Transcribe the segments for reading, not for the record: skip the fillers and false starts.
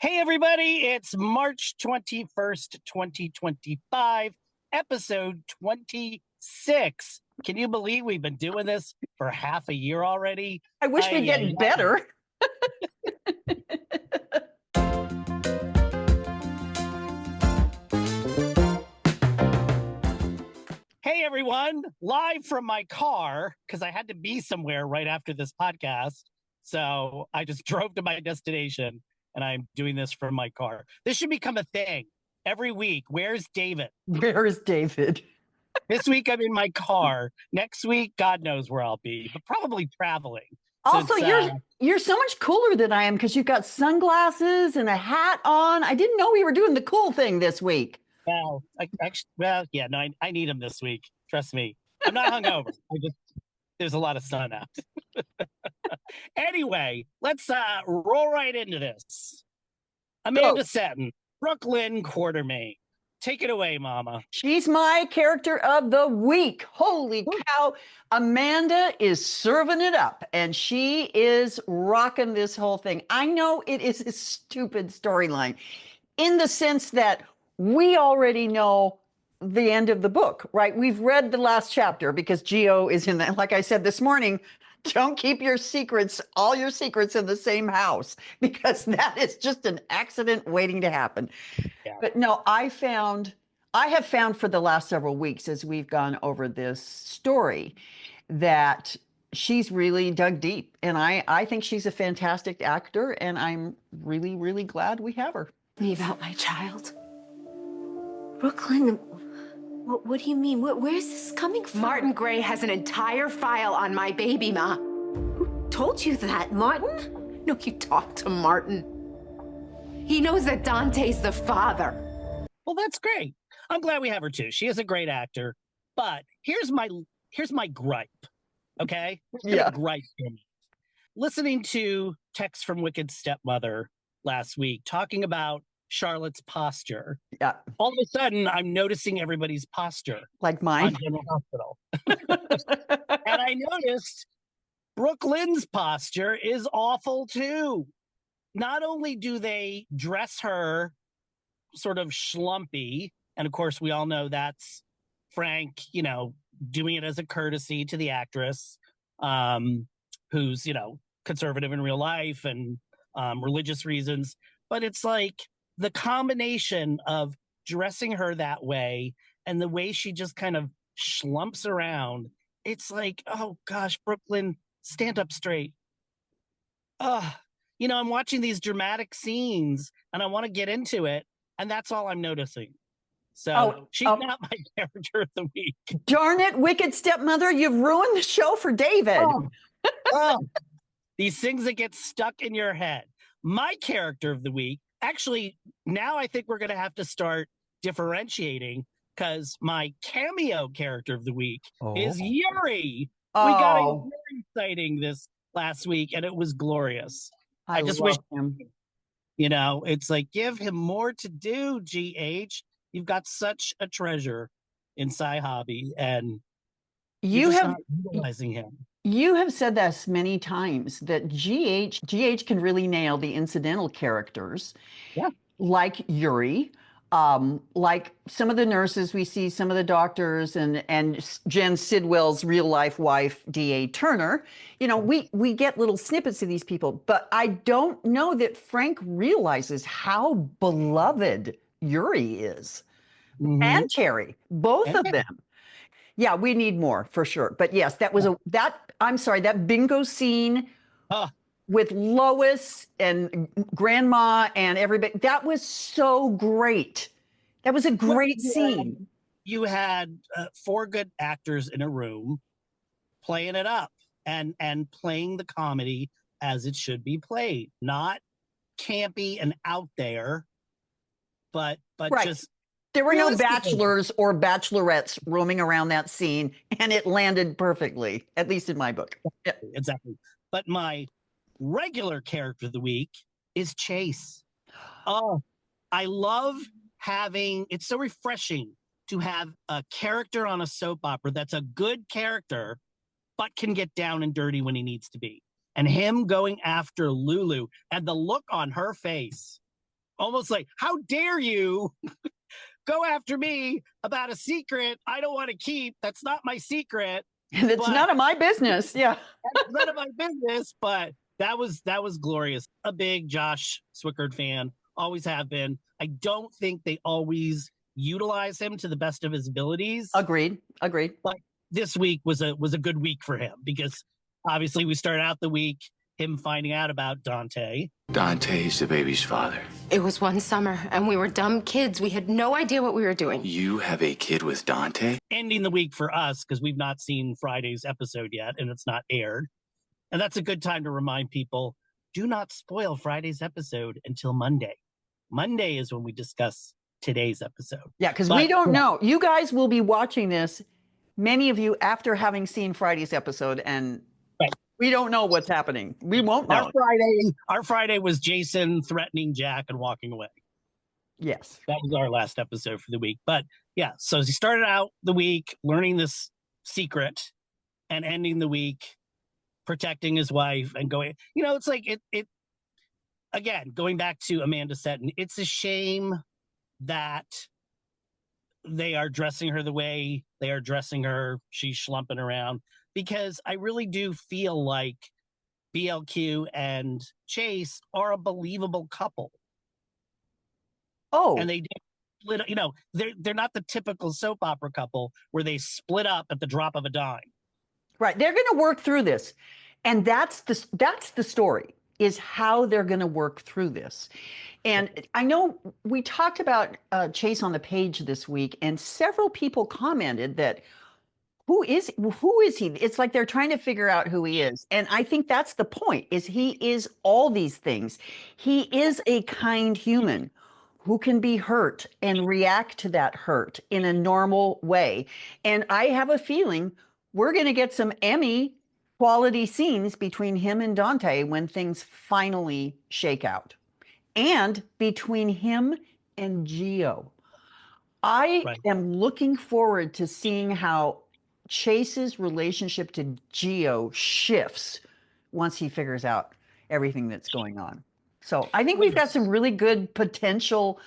Hey, everybody, it's March 21st, 2025, episode 26. Can you believe we've been doing this for half a year already? I wish we'd get better. Hey, everyone, live from my car, because I had to be somewhere right after this podcast. So I just drove to my destination. And I'm doing this from my car. This should become a thing every week. Where's David? Where is David? This week I'm in my car. Next week, God knows where I'll be, but probably traveling. Also, you're so much cooler than I am because you've got sunglasses and a hat on. I didn't know we were doing the cool thing this week. Well, I need them this week. Trust me. I'm not hungover. There's a lot of sun out. Anyway, let's roll right into this. Amanda Seton, Brooklyn Quartermain. Take it away, Mama. She's my character of the week. Holy cow. Amanda is serving it up, and she is rocking this whole thing. I know it is a stupid storyline in the sense that we already know the end of the book, right? We've read the last chapter because Geo is in that. Like I said this morning, don't keep your secrets, all your secrets in the same house, because that is just an accident waiting to happen. Yeah. But no, I have found for the last several weeks as we've gone over this story that she's really dug deep. And I think she's a fantastic actor, and I'm really, really glad we have her. Me about my child. Brooklyn, what do you mean? Where's this coming from? Martin Gray has an entire file on my baby, Ma. Who told you that, Martin? No, you talked to Martin. He knows that Dante's the father. Well, that's great. I'm glad we have her too. She is a great actor. But here's my gripe. Okay? Yeah. Gripe for me. Listening to text from Wicked Stepmother last week talking about Charlotte's posture. Yeah. All of a sudden, I'm noticing everybody's posture. Like mine. On General Hospital. And I noticed Brooklyn's posture is awful too. Not only do they dress her sort of schlumpy, and of course we all know that's Frank, doing it as a courtesy to the actress, who's, conservative in real life and religious reasons. But it's like, the combination of dressing her that way and the way she just kind of schlumps around, it's like, oh gosh, Brooklyn, stand up straight. I'm watching these dramatic scenes and I want to get into it, and that's all I'm noticing. So she's not my character of the week. Darn it, Wicked Stepmother, you've ruined the show for David. These things that get stuck in your head. My character of the week, actually, now I think we're going to have to start differentiating, because my cameo character of the week is Yuri. We got a Yuri sighting this last week, and it was glorious. I just wish him. It's like, give him more to do, GH. You've got such a treasure in Sci Hobby, and you're not utilizing him. You have said this many times that GH can really nail the incidental characters, like Yuri, like some of the nurses we see, some of the doctors, and Jen Sidwell's real life wife, D.A. Turner. We get little snippets of these people, but I don't know that Frank realizes how beloved Yuri is, and Terry, both of them. Yeah, we need more for sure. But yes, that was that bingo scene with Lois and Grandma and everybody. That was so great. That was a great scene. You had 4 good actors in a room playing it up and playing the comedy as it should be played. Not campy and out there, but right. Just there were no bachelors or bachelorettes roaming around that scene, and it landed perfectly, at least in my book. Yeah. Exactly. But my regular character of the week is Chase. Oh, I love it's so refreshing to have a character on a soap opera that's a good character, but can get down and dirty when he needs to be. And him going after Lulu and the look on her face almost like, how dare you go after me about a secret I don't want to keep? That's not my secret. And it's none of my business. Yeah. It's none of my business, but that was glorious. A big Josh Swickard fan, always have been. I don't think they always utilize him to the best of his abilities. Agreed. But this week was a good week for him because obviously we started out the week him finding out about Dante. Dante's the baby's father. It was one summer, and we were dumb kids. We had no idea what we were doing. You have a kid with Dante? Ending the week for us because we've not seen Friday's episode yet and it's not aired. And that's a good time to remind people, do not spoil Friday's episode until Monday. Monday is when we discuss today's episode. Yeah, because we don't know. You guys will be watching this, many of you, after having seen Friday's episode, and we don't know what's happening. We won't know. Our Friday was Jason threatening Jack and walking away. Yes. That was our last episode for the week. But yeah, so he started out the week learning this secret and ending the week protecting his wife and going, it's like it again, going back to Amanda Setton, it's a shame that they are dressing her the way they are dressing her. She's schlumping around because I really do feel like BLQ and Chase are a believable couple. Oh, and they split, they're not the typical soap opera couple where they split up at the drop of a dime. Right. They're going to work through this. And that's the story, is how they're going to work through this. And I know we talked about Chase on the page this week, and several people commented that who is he? It's like they're trying to figure out who he is. And I think that's the point, is he is all these things. He is a kind human who can be hurt and react to that hurt in a normal way. And I have a feeling we're going to get some Emmy quality scenes between him and Dante when things finally shake out. And between him and Gio. I am looking forward to seeing how Chase's relationship to Gio shifts once he figures out everything that's going on. So I think we've got some really good potential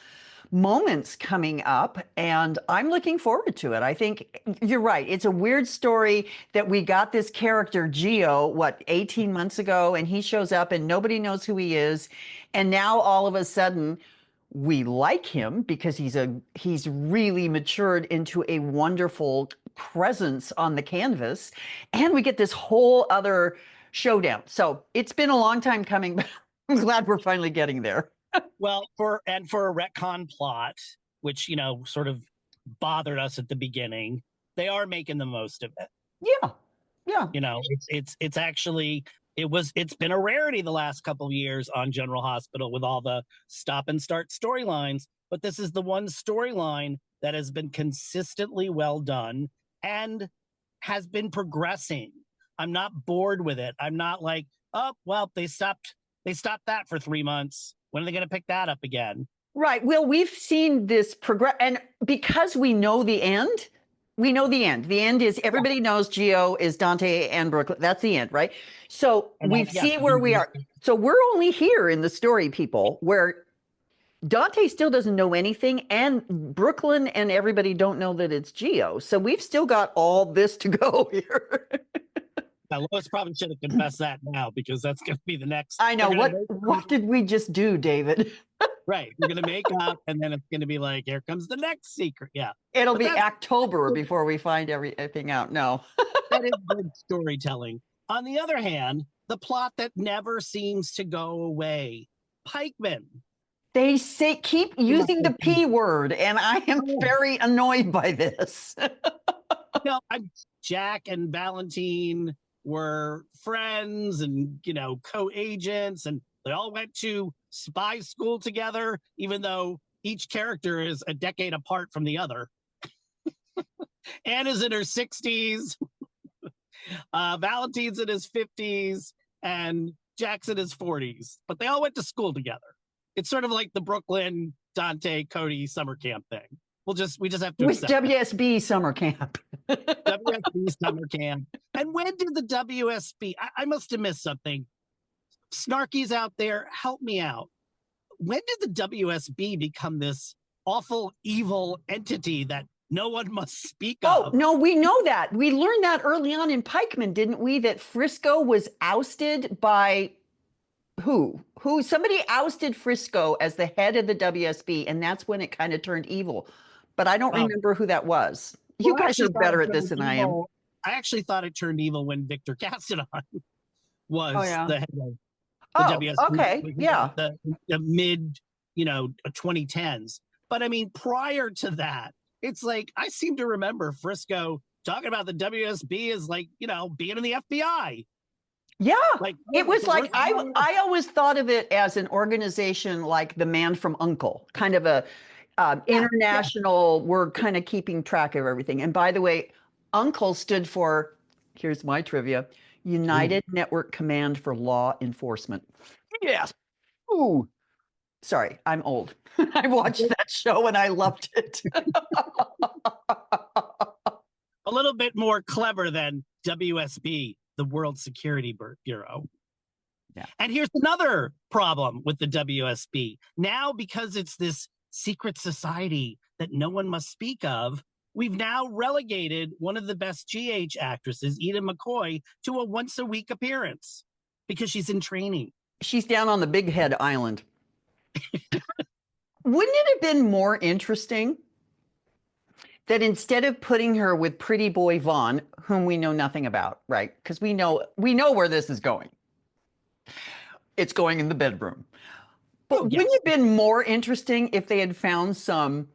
moments coming up, and I'm looking forward to it. I think you're right. It's a weird story that we got this character Gio, 18 months ago, and he shows up and nobody knows who he is. And now all of a sudden we like him because he's really matured into a wonderful presence on the canvas, and we get this whole other showdown. So it's been a long time coming, but I'm glad we're finally getting there. Well, for a retcon plot, which, sort of bothered us at the beginning, they are making the most of it. Yeah. It's actually, it's been a rarity the last couple of years on General Hospital with all the stop and start storylines, but this is the one storyline that has been consistently well done and has been progressing. I'm not bored with it. I'm not like, oh, well, they stopped that for 3 months. When are they going to pick that up again? Right. Well, we've seen this progress, and because we know the end, The end is everybody knows Gio is Dante and Brooklyn. That's the end, right? So we see where we are. So we're only here in the story, people, where Dante still doesn't know anything, and Brooklyn and everybody don't know that it's Gio. So we've still got all this to go here. Now, Lois probably should have confessed that now, because that's going to be the next. I know. What did we just do, David? Right. We're going to make up, and then it's going to be like, here comes the next secret. Yeah. It'll be October before we find everything out. No. That is good storytelling. On the other hand, the plot that never seems to go away, Pikeman. They keep using the P word, and I am very annoyed by this. Jack and Valentin were friends and, co-agents, and they all went to spy school together, even though each character is a decade apart from the other. Anna's in her 60s. Valentin's in his 50s, and Jack's in his 40s, but they all went to school together. It's sort of like the Brooklyn, Dante, Cody summer camp thing. We just have to accept WSB summer camp. WSB summer camp. And when did the WSB? I must have missed something. Snarky's out there. Help me out. when did the WSB become this awful, evil entity that no one must speak Oh, of? no, we know that. We learned that early on in Pikeman, didn't we? That Frisco was ousted by who? Somebody ousted Frisco as the head of the WSB, and that's when it kind of turned evil. But I don't remember who that was. You Well, I guys are actually thought better it at this turned than I am. evil- I actually thought it turned evil when Victor Castanon was Oh, yeah. the head of the Oh, WSB. okay. Yeah. The mid, 2010s. But I mean, prior to that, it's like I seem to remember Frisco talking about the WSB as like, being in the FBI. Yeah. Like It was the like worst I thing- I always thought of it as an organization like the Man from U.N.C.L.E., kind of a international, we're kind of keeping track of everything. And by the way, U.N.C.L.E. stood for, here's my trivia, United Network Command for Law Enforcement. Yes. Ooh. Sorry, I'm old. I watched that show and I loved it. a little bit more clever than WSB, the World Security Bureau. Yeah. And here's another problem with the WSB. Now, because it's this secret society that no one must speak of, we've now relegated one of the best GH actresses, Eden McCoy, to a once-a-week appearance because she's in training. She's down on the Big Head Island. Wouldn't it have been more interesting that instead of putting her with Pretty Boy Vaughn, whom we know nothing about, right? Because we know where this is going. It's going in the bedroom. But wouldn't it have been more interesting if they had found some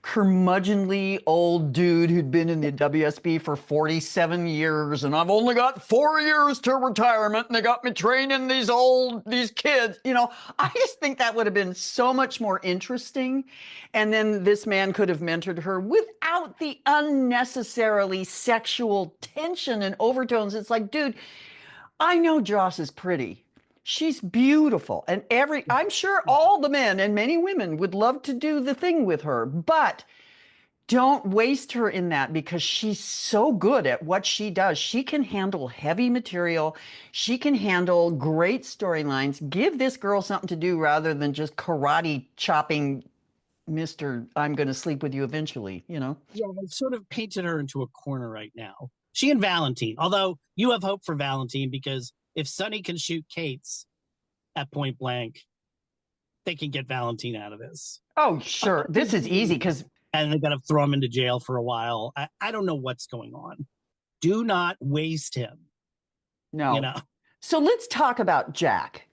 curmudgeonly old dude who'd been in the WSB for 47 years and I've only got 4 years to retirement and they got me training these kids, I just think that would have been so much more interesting. And then this man could have mentored her without the unnecessarily sexual tension and overtones. It's like, dude, I know Joss is pretty. She's beautiful. And I'm sure all the men and many women would love to do the thing with her, but don't waste her in that because she's so good at what she does. She can handle heavy material. She can handle great storylines. Give this girl something to do rather than just karate chopping Mr. I'm going to sleep with you eventually, Yeah, they've sort of painted her into a corner right now. She and Valentin, although you have hope for Valentin because if Sonny can shoot Kate's at point blank, they can get Valentin out of this. Oh, sure. This is easy because... And they got to throw him into jail for a while. I don't know what's going on. Do not waste him. No. So let's talk about Jack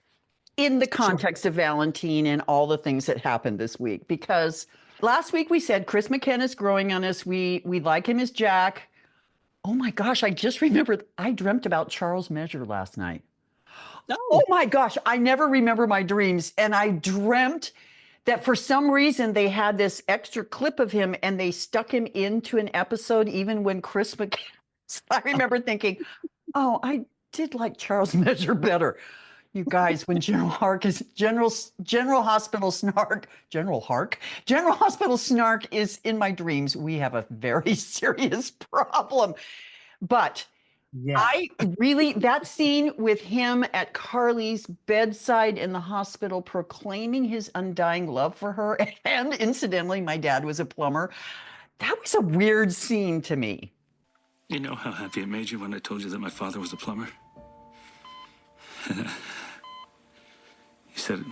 in the context of Valentin and all the things that happened this week. Because last week we said Chris McKenna's growing on us. We like him as Jack. Oh my gosh, I just remembered I dreamt about Charles Measure last night. Oh my gosh, I never remember my dreams. And I dreamt that for some reason they had this extra clip of him and they stuck him into an episode even when Chris McKenna. I remember thinking, oh, I did like Charles Measure better. You guys, when General Hospital Snark is in my dreams, we have a very serious problem. But I really, that scene with him at Carly's bedside in the hospital proclaiming his undying love for her, and incidentally, my dad was a plumber, that was a weird scene to me. You know how happy it made you when I told you that my father was a plumber? He said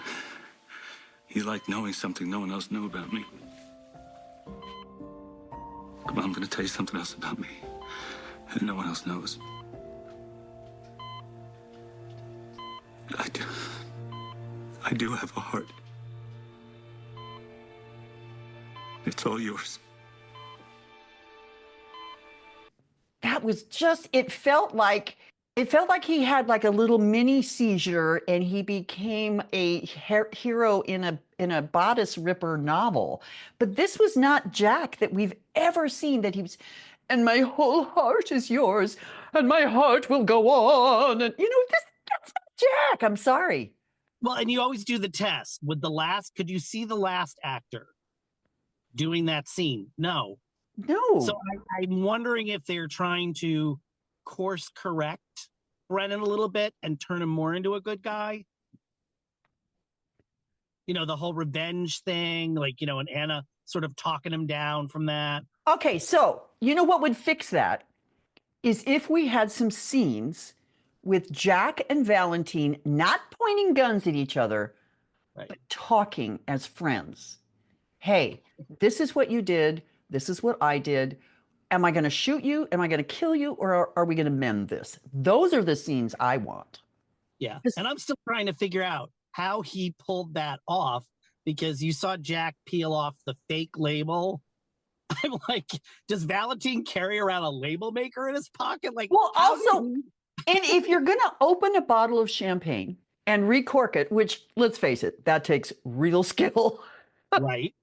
he liked knowing something no one else knew about me. But I'm going to tell you something else about me that no one else knows. I do have a heart. It's all yours. That was just, it felt like he had like a little mini seizure and he became a hero in a bodice ripper novel. But this was not Jack that we've ever seen, that he was, and my whole heart is yours and my heart will go on. And that's not Jack. I'm sorry. Well, and you always do the test with the last. Could you see the last actor doing that scene? No. So I'm wondering if they're trying to course correct Brennan a little bit and turn him more into a good guy. the whole revenge thing, like, and Anna sort of talking him down from that. Okay, so you know what would fix that is if we had some scenes with Jack and Valentin not pointing guns at each other, Right. but talking as friends. Hey, this is what you did. This is what I did. Am I going to shoot you? Am I going to kill you? Or are we going to mend this? Those are the scenes I want. Yeah. And I'm still trying to figure out how he pulled that off, because you saw Jack peel off the fake label. I'm like, does Valentin carry around a label maker in his pocket? Like, well, also, and if you're going to open a bottle of champagne and recork it, which, let's face it, that takes real skill. Right.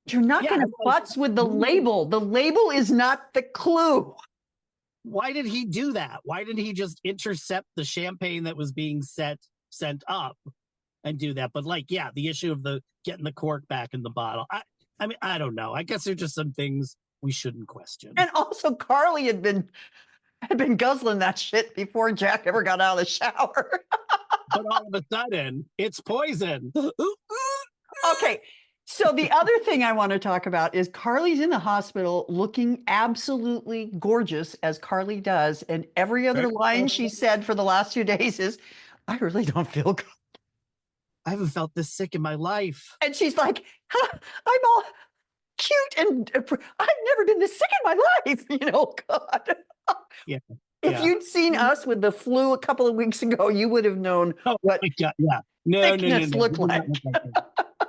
You're not going to futz with the label. The label is not the clue. Why did he do that? Why didn't he just intercept the champagne that was being sent up and do that? But like, yeah, the issue of the getting the cork back in the bottle. I mean, I don't know. I guess there's just some things we shouldn't question. And also, Carly had been guzzling that shit before Jack ever got out of the shower. But all of a sudden, it's poison. Okay. So the other thing I want to talk about is Carly's in the hospital looking absolutely gorgeous, as Carly does. And every other line she said for the last 2 days is, I really don't feel good. I haven't felt this sick in my life. And she's like, I'm all cute and I've never been this sick in my life. God. Yeah. If you'd seen us with the flu a couple of weeks ago, you would have known what thickness looked like.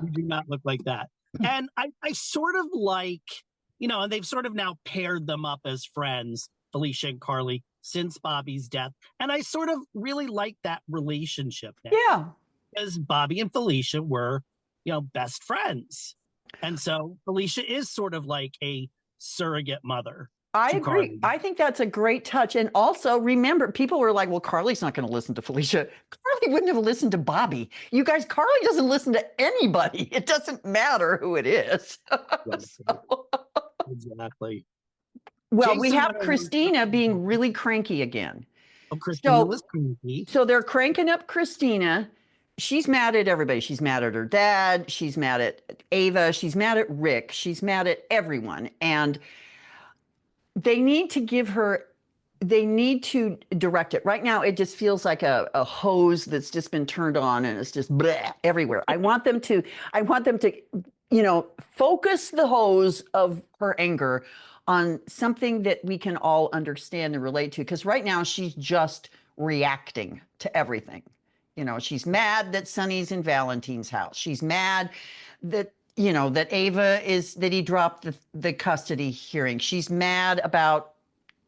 You do not look like that. And I sort of like, and they've sort of now paired them up as friends, Felicia and Carly, since Bobby's death. And I sort of really like that relationship now. Yeah. Because Bobby and Felicia were, best friends. And so Felicia is sort of like a surrogate mother. I agree. Carly. I think that's a great touch. And also, remember, people were like, well, Carly's not going to listen to Felicia. Carly wouldn't have listened to Bobby. You guys, Carly doesn't listen to anybody. It doesn't matter who it is. Exactly. Well, Jason we have Kristina being really cranky again. Oh, Kristina was cranky. So they're cranking up Kristina. She's mad at everybody. She's mad at her dad. She's mad at Ava. She's mad at Rick. She's mad at everyone. And they need to direct it. Right now, it just feels like a hose that's just been turned on and it's just bleh, everywhere. I want them to, focus the hose of her anger on something that we can all understand and relate to. Because right now, she's just reacting to everything. She's mad that Sonny's in Valentin's house. She's mad that that that he dropped the custody hearing. She's mad about,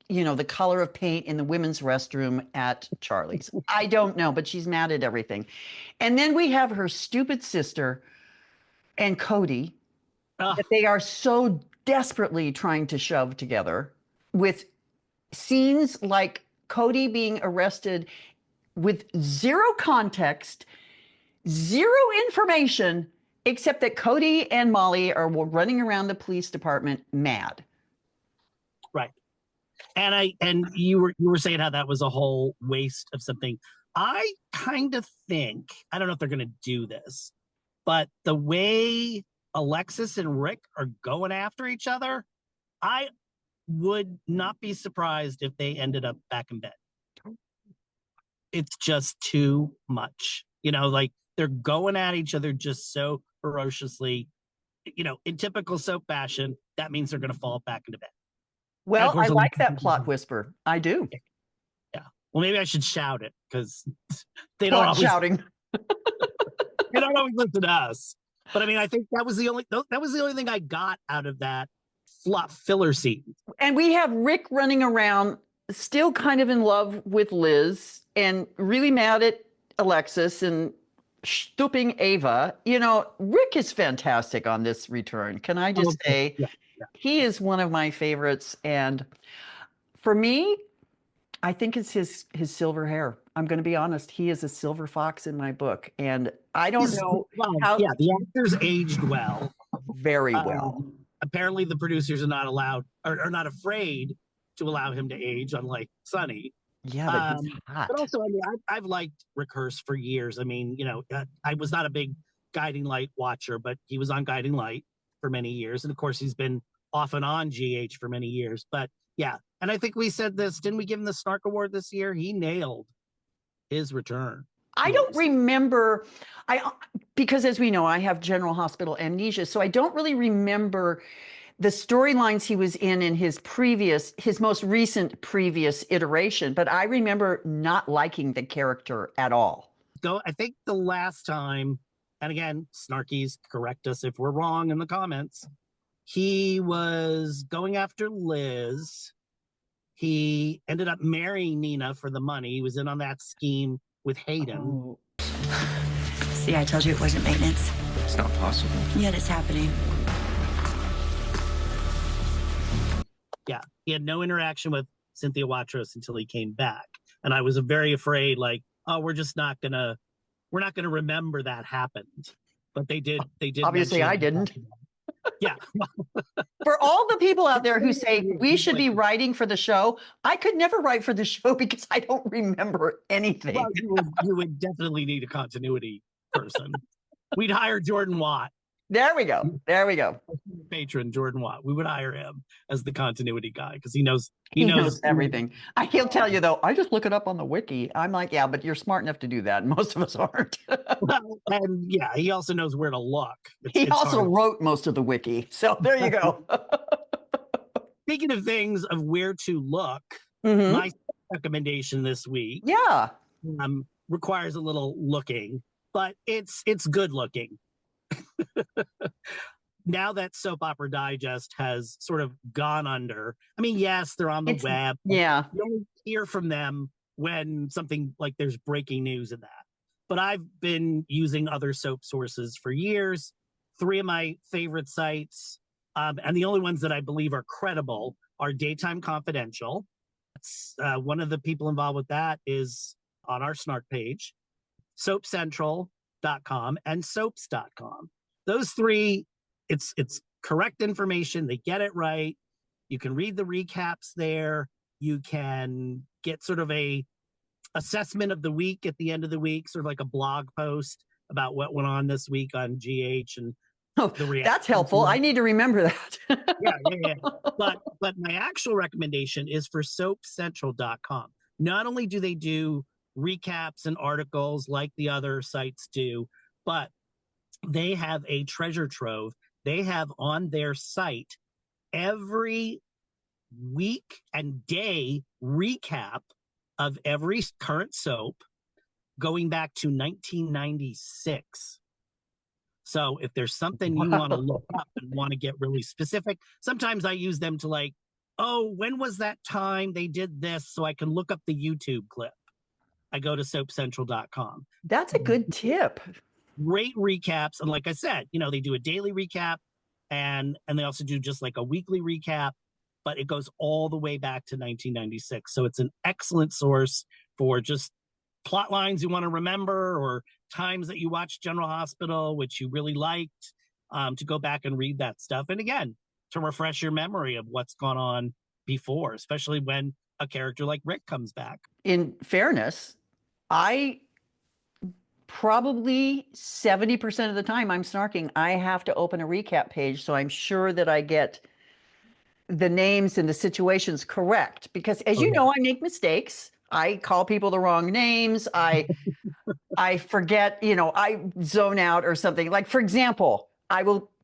the color of paint in the women's restroom at Charlie's. I don't know, but she's mad at everything. And then we have her stupid sister and Cody that they are so desperately trying to shove together, with scenes like Cody being arrested with zero context, zero information, except that Cody and Molly are running around the police department mad. Right. And you were saying how that was a whole waste of something. I kind of think, I don't know if they're going to do this, but the way Alexis and Rick are going after each other, I would not be surprised if they ended up back in bed. It's just too much, like they're going at each other just so ferociously, in typical soap fashion. That means they're going to fall back into bed. Well, I like that plot whisper. I do. Yeah. Well, maybe I should shout it because they don't always shouting. They don't always listen to us. But I mean, I think that was the only thing I got out of that filler scene. And we have Rick running around, still kind of in love with Liz and really mad at Alexis and stooping Ava. Rick is fantastic on this return. Can I just say, he is one of my favorites. And for me, I think it's his silver hair. I'm going to be honest. He is a silver fox in my book. And I don't know how. Yeah, the actor's aged well. Very well. Apparently the producers are not allowed, are not afraid to allow him to age, unlike Sonny. Yeah, but he's hot. But also, I mean, I've liked Rick Hurst for years. I mean, I was not a big Guiding Light watcher, but he was on Guiding Light for many years. And of course, he's been off and on GH for many years. But yeah, and I think we said this, didn't we give him the Snark Award this year? He nailed his return. I don't remember, because as we know, I have general hospital amnesia, so I don't really remember the storylines he was in his most recent previous iteration, but I remember not liking the character at all. So I think the last time, and again, Snarkies, correct us if we're wrong in the comments, he was going after Liz. He ended up marrying Nina for the money. He was in on that scheme with Hayden. Oh. See, I told you it wasn't maintenance. It's not possible. Yet it's happening. Yeah, he had no interaction with Cynthia Watros until he came back. And I was very afraid, like, oh, we're not gonna remember that happened. But they did. Obviously, I didn't. Yeah. For all the people out there who say we should be writing for the show, I could never write for the show because I don't remember anything. Well, you would definitely need a continuity person. We'd hire Jordan Watt. There we go. There we go. Patron Jordan Watt. We would hire him as the continuity guy because he knows everything. He'll tell you though, I just look it up on the wiki. I'm like, yeah, but you're smart enough to do that. Most of us aren't. Well, and yeah, he also knows where to look. He also wrote most of the wiki. So there you go. Speaking of things of where to look, Mhm. my recommendation this week Yeah. requires a little looking, but it's good looking. Now that Soap Opera Digest has sort of gone under, I mean, yes, they're on the web. Yeah. You only hear from them when something like there's breaking news in that. But I've been using other soap sources for years. 3 of my favorite sites, and the only ones that I believe are credible, are Daytime Confidential. One of the people involved with that is on our Snark page, soapcentral.com and soaps.com. Those 3, it's correct information. They get it right. You can read the recaps there. You can get sort of a assessment of the week at the end of the week, sort of like a blog post about what went on this week on GH and the reaction. That's helpful. I need to remember that. Yeah. But my actual recommendation is for soapcentral.com. Not only do they do recaps and articles like the other sites do, but they have a treasure trove. They have on their site every week and day recap of every current soap going back to 1996. So if there's something you want to look up and want to get really specific, sometimes I use them to like, oh, when was that time they did this? So I can look up the YouTube clip. I go to soapcentral.com. That's a good tip. Great recaps. And like I said, they do a daily recap and they also do just like a weekly recap, but it goes all the way back to 1996. So it's an excellent source for just plot lines you want to remember or times that you watched General Hospital, which you really liked, to go back and read that stuff. And again, to refresh your memory of what's gone on before, especially when a character like Rick comes back. In fairness, I probably 70% of the time I'm snarking, I have to open a recap page. So I'm sure that I get the names and the situations correct because as you know, I make mistakes. I call people the wrong names. I forget, I zone out or something. Like, for example,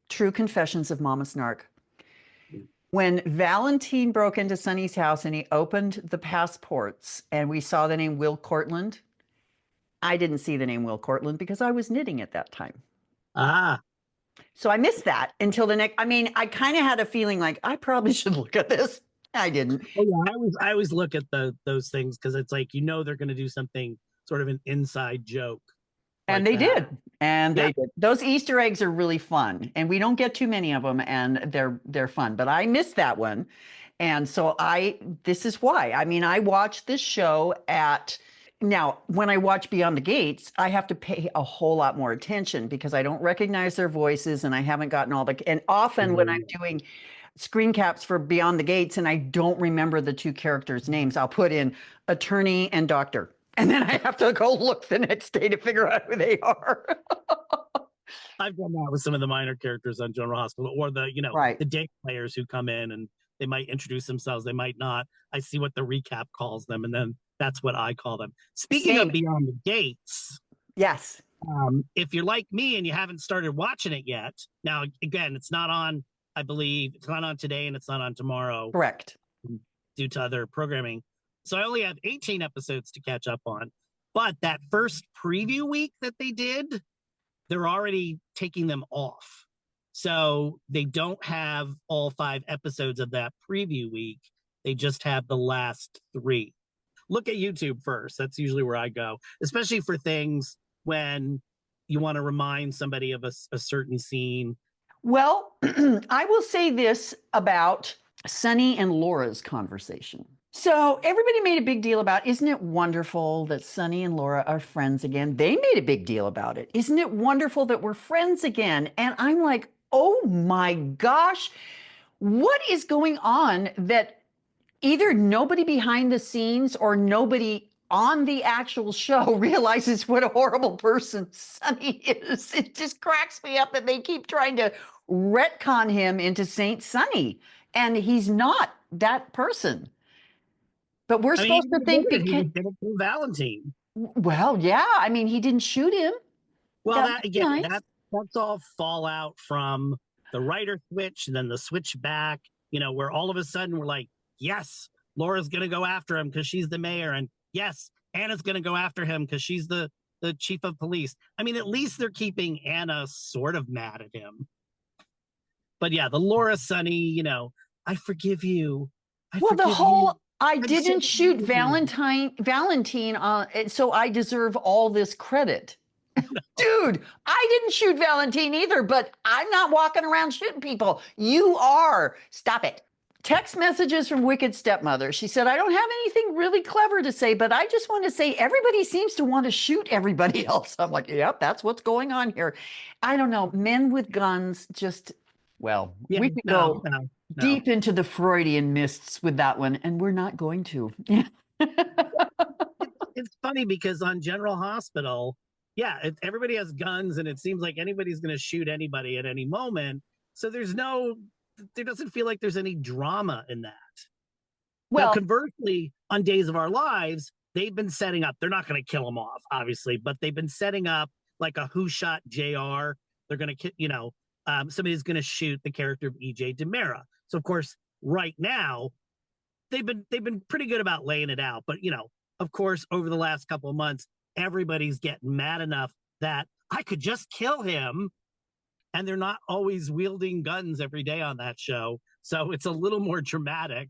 true confessions of Mama Snark. When Valentin broke into Sonny's house and he opened the passports and we saw the name Will Cortland, I didn't see the name Will Cortland because I was knitting at that time. So I missed that until the next. I mean, I kind of had a feeling like I probably should look at this. I didn't. Oh, yeah, I always look at those things because it's like they're going to do something sort of an inside joke. And like they that. did. And they did. Those Easter eggs are really fun. And we don't get too many of them and they're fun. But I missed that one. And so this is why. I mean, I watched this show now, when I watch Beyond the Gates, I have to pay a whole lot more attention because I don't recognize their voices and I haven't gotten and often when I'm doing screen caps for Beyond the Gates and I don't remember the 2 characters' names, I'll put in attorney and doctor. And then I have to go look the next day to figure out who they are. I've done that with some of the minor characters on General Hospital, or the, Right. the day players who come in and they might introduce themselves, they might not. I see what the recap calls them, and then that's what I call them. Speaking Same. of Beyond the Gates, Yes. if you're like me and you haven't started watching it yet, now, again, it's not on, I believe, it's not on today and it's not on tomorrow. Correct. Due to other programming. So I only have 18 episodes to catch up on. But that first preview week that they did, they're already taking them off. So they don't have all 5 episodes of that preview week. They just have the last 3. Look at YouTube first. That's usually where I go, especially for things when you want to remind somebody of a certain scene. Well, I will say this about Sonny and Laura's conversation. So everybody made a big deal about, isn't it wonderful that Sonny and Laura are friends again? They made a big deal about it. Isn't it wonderful that we're friends again? And I'm like, oh my gosh, what is going on that either nobody behind the scenes or nobody on the actual show realizes what a horrible person Sonny is? It just cracks me up that they keep trying to retcon him into Saint Sonny, and he's not that person. But we're supposed to think because because, he did it to Valentin. well, yeah, I mean, he didn't shoot him. Well, That was nice. that's all fallout from the writer switch, and then the switch back, where all of a sudden we're like, yes, Laura's going to go after him because she's the mayor. And yes, Anna's going to go after him because she's the chief of police. I mean, at least they're keeping Anna sort of mad at him. But yeah, the Laura Sonny, I forgive you. I didn't shoot Valentin, so I deserve all this credit. Dude, I didn't shoot Valentin either, but I'm not walking around shooting people. You are. Stop it. Text messages from Wicked Stepmother. She said, I don't have anything really clever to say, but I just want to say everybody seems to want to shoot everybody else. I'm like, yep, that's what's going on here. I don't know. Men with guns just, well, we could go deep into the Freudian mists with that one, and we're not going to. It's funny because on General Hospital, everybody has guns, and it seems like anybody's going to shoot anybody at any moment. So there doesn't feel like there's any drama in that. Well, now, conversely, on Days of Our Lives, they've been setting up, they're not going to kill him off, obviously, but they've been setting up like a Who Shot JR. They're going to, somebody's going to shoot the character of EJ DiMera. So, of course, right now, they've been pretty good about laying it out. But, of course, over the last couple of months, everybody's getting mad enough that I could just kill him. And they're not always wielding guns every day on that show. So it's a little more dramatic.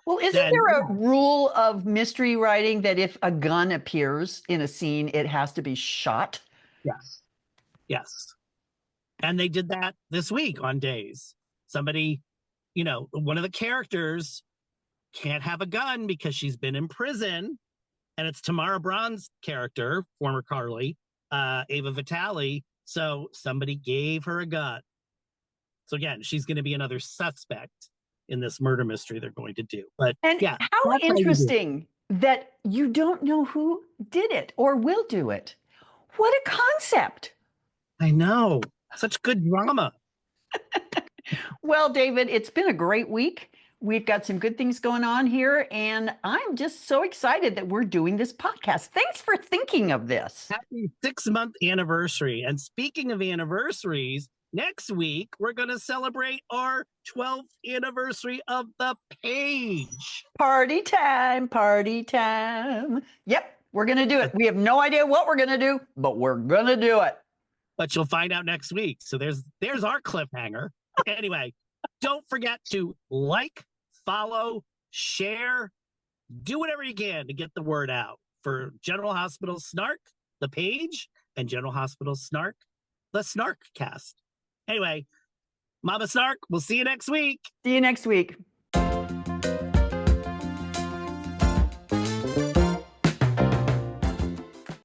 Well, isn't there a rule of mystery writing that if a gun appears in a scene, it has to be shot? Yes. And they did that this week on Days. Somebody, one of the characters can't have a gun because she's been in prison. And it's Tamara Braun's character, former Carly, Ava Vitale. So somebody gave her a gun. So again, she's going to be another suspect in this murder mystery they're going to do. But how interesting that you don't know who did it or will do it. What a concept. I know. Such good drama. Well, David, it's been a great week. We've got some good things going on here, and I'm just so excited that we're doing this podcast. Thanks for thinking of this. Happy 6-month anniversary. And speaking of anniversaries, next week, we're going to celebrate our 12th anniversary of The Page. Party time, party time. Yep, we're going to do it. We have no idea what we're going to do, but we're going to do it. But you'll find out next week. So there's our cliffhanger. Anyway, don't forget to like, follow, share, do whatever you can to get the word out for General Hospital Snark, The Page, and General Hospital Snark, the Snarkcast. Anyway, Mama Snark, we'll see you next week. See you next week.